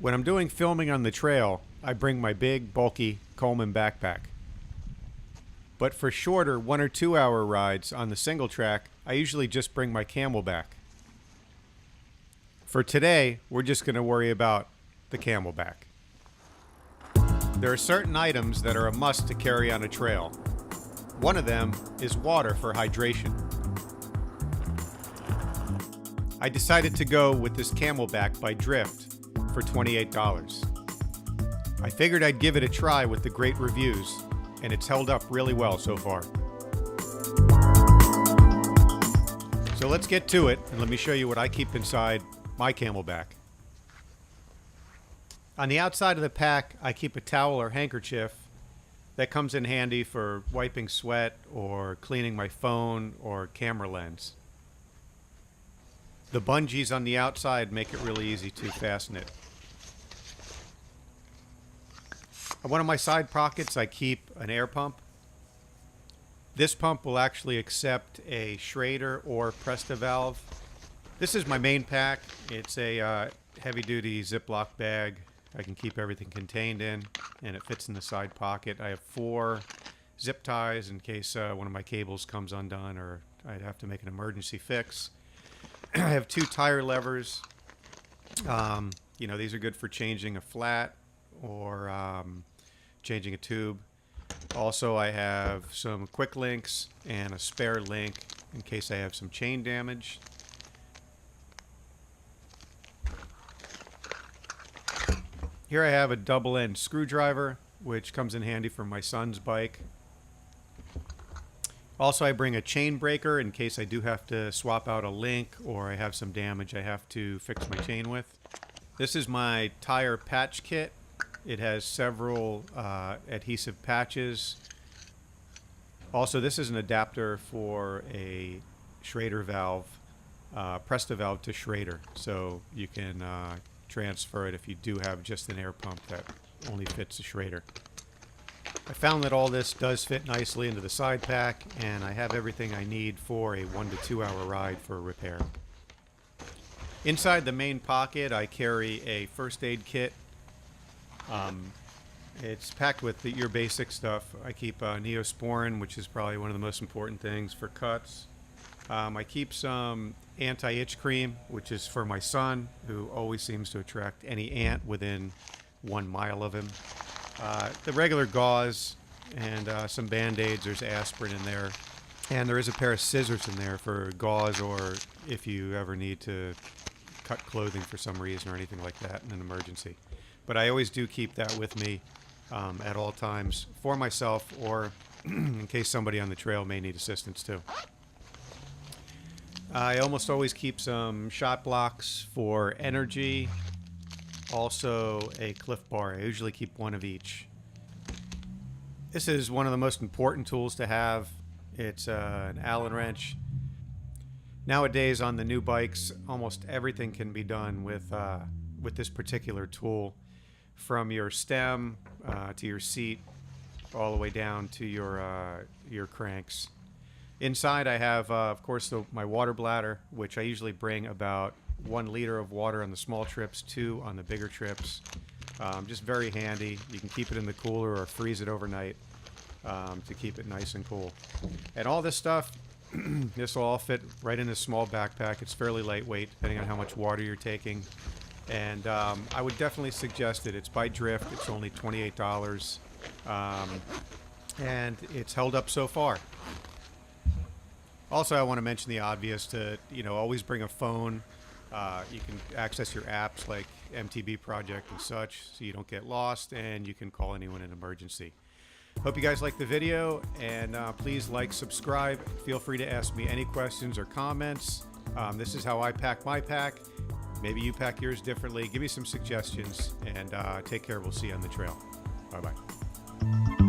When I'm doing filming on the trail, I bring my big, bulky Coleman backpack. But for shorter 1 or 2 hour rides on the single track, I usually just bring my Camelback. For today, we're just going to worry about the Camelback. There are certain items that are a must to carry on a trail. One of them is water for hydration. I decided to go with this Camelback by Drift for $28. I figured I'd give it a try with the great reviews, and it's held up really well so far. So let's get to it, and let me show you what I keep inside my Camelback. On the outside of the pack, I keep a towel or handkerchief that comes in handy for wiping sweat or cleaning my phone or camera lens. The bungees on the outside make it really easy to fasten it. In one of my side pockets, I keep an air pump. This pump will actually accept a Schrader or Presta valve. This is my main pack. It's a heavy-duty Ziploc bag I can keep everything contained in, and it fits in the side pocket. I have 4 zip ties in case one of my cables comes undone or I'd have to make an emergency fix. I have 2 tire levers. These are good for changing a flat or changing a tube. Also, I have some quick links and a spare link in case I have some chain damage. Here I have a double-end screwdriver, which comes in handy for my son's bike. Also, I bring a chain breaker in case I do have to swap out a link or I have some damage I have to fix my chain with. This is my tire patch kit. It has several adhesive patches. Also, this is an adapter for a Schrader valve, Presta valve to Schrader, so you can transfer it if you do have just an air pump that only fits a Schrader. I found that all this does fit nicely into the side pack, and I have everything I need for a 1 to 2 hour ride for repair. Inside the main pocket, I carry a first aid kit. It's packed with your basic stuff. I keep Neosporin, which is probably one of the most important things for cuts. I keep some anti-itch cream, which is for my son, who always seems to attract any ant within 1 mile of him. The regular gauze and some Band-Aids. There's aspirin in there. And there is a pair of scissors in there for gauze or if you ever need to cut clothing for some reason or anything like that in an emergency. But I always do keep that with me at all times for myself or in case somebody on the trail may need assistance too. I almost always keep some shot blocks for energy. Also a Cliff Bar. I usually keep 1 of each. This is one of the most important tools to have. It's an Allen wrench. Nowadays on the new bikes, almost everything can be done with this particular tool, from your stem to your seat, all the way down to your cranks. Inside I have, of course, my water bladder, which I usually bring about 1 liter of water on the small trips, 2 on the bigger trips. Just very handy. You can keep it in the cooler or freeze it overnight to keep it nice and cool. And all this stuff, this will all fit right in this small backpack. It's fairly lightweight, depending on how much water you're taking. And I would definitely suggest it. It's by Drift. It's only $28. And it's held up so far. Also, I want to mention the obvious to, always bring a phone. You can access your apps like MTB Project and such so you don't get lost, and you can call anyone in an emergency. Hope you guys liked the video, and please like, subscribe. Feel free to ask me any questions or comments. This is how I pack my pack. Maybe you pack yours differently. Give me some suggestions, and take care. We'll see you on the trail. Bye-bye.